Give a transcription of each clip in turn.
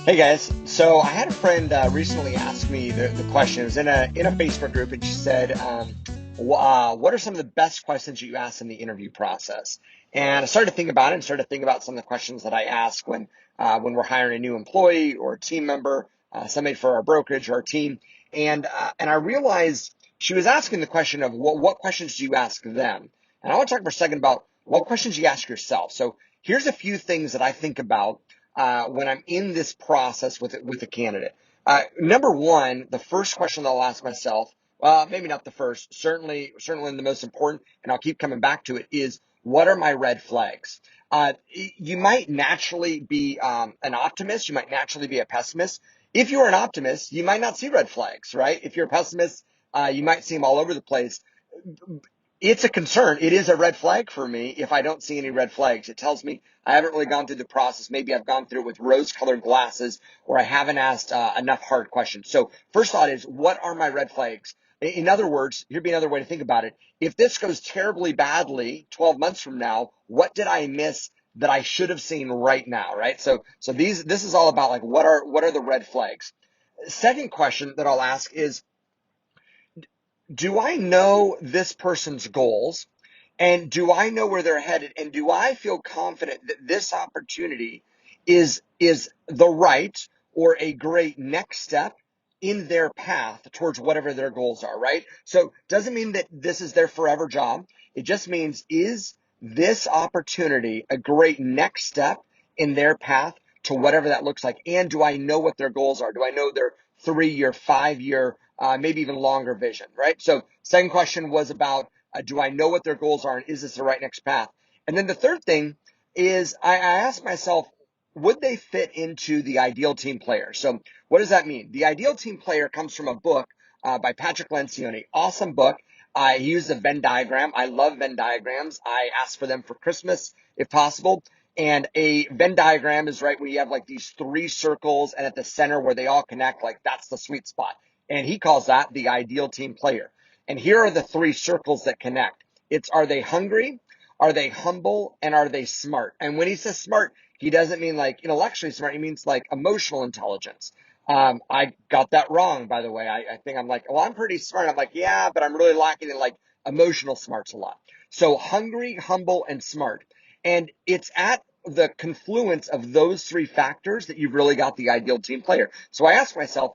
Hey guys, so I had a friend recently ask me the question. It was in a Facebook group, and she said, "What are some of the best questions you ask in the interview process?" And I started to think about it, and started to think about some of the questions that I ask when we're hiring a new employee or a team member, somebody for our brokerage or our team, and I realized she was asking the question of what questions do you ask them? And I want to talk for a second about what questions you ask yourself. So here's a few things that I think about when I'm in this process with a candidate. Number one, the first question that I'll ask myself, maybe not the first, certainly the most important, and I'll keep coming back to it, is what are my red flags? You might naturally be an optimist. You might naturally be a pessimist. If you're an optimist, you might not see red flags, right? If you're a pessimist, you might see them all over the place. It's a concern. It is a red flag for me if I don't see any red flags. It tells me I haven't really gone through the process. Maybe I've gone through it with rose-colored glasses, or I haven't asked enough hard questions. So first thought is, what are my red flags? In other words, here'd be another way to think about it. If this goes terribly badly 12 months from now, what did I miss that I should have seen right now, right? So this is all about, like, what are the red flags? Second question that I'll ask is, do I know this person's goals? And do I know where they're headed? And do I feel confident that this opportunity is the right or a great next step in their path towards whatever their goals are, right? So doesn't mean that this is their forever job. It just means, is this opportunity a great next step in their path to whatever that looks like? And do I know what their goals are? Do I know their 3-year, 5-year, maybe even longer vision, right? So second question was about, do I know what their goals are, and is this the right next path? And then the third thing is, I ask myself, would they fit into the ideal team player? So what does that mean? The ideal team player comes from a book by Patrick Lencioni. Awesome book. He used a Venn diagram. I love Venn diagrams. I ask for them for Christmas if possible. And a Venn diagram is, right, when you have like these three circles, and at the center where they all connect, like that's the sweet spot. And he calls that the ideal team player. And here are the three circles that connect. It's, are they hungry? Are they humble? And are they smart? And when he says smart, he doesn't mean like intellectually smart. He means like emotional intelligence. I got that wrong, by the way. I think I'm like, well, I'm pretty smart. I'm like, yeah, but I'm really lacking in like emotional smarts a lot. So hungry, humble, and smart. And it's at the confluence of those three factors that you've really got the ideal team player. So I ask myself,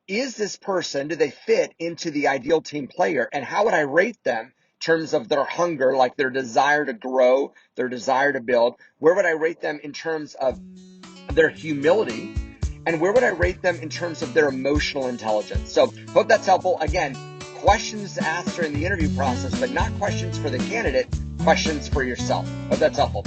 is this person, do they fit into the ideal team player? And how would I rate them in terms of their hunger, like their desire to grow, their desire to build? Where would I rate them in terms of their humility? And where would I rate them in terms of their emotional intelligence? So hope that's helpful. Again, questions to ask during the interview process, but not questions for the candidate, questions for yourself. Hope that's helpful.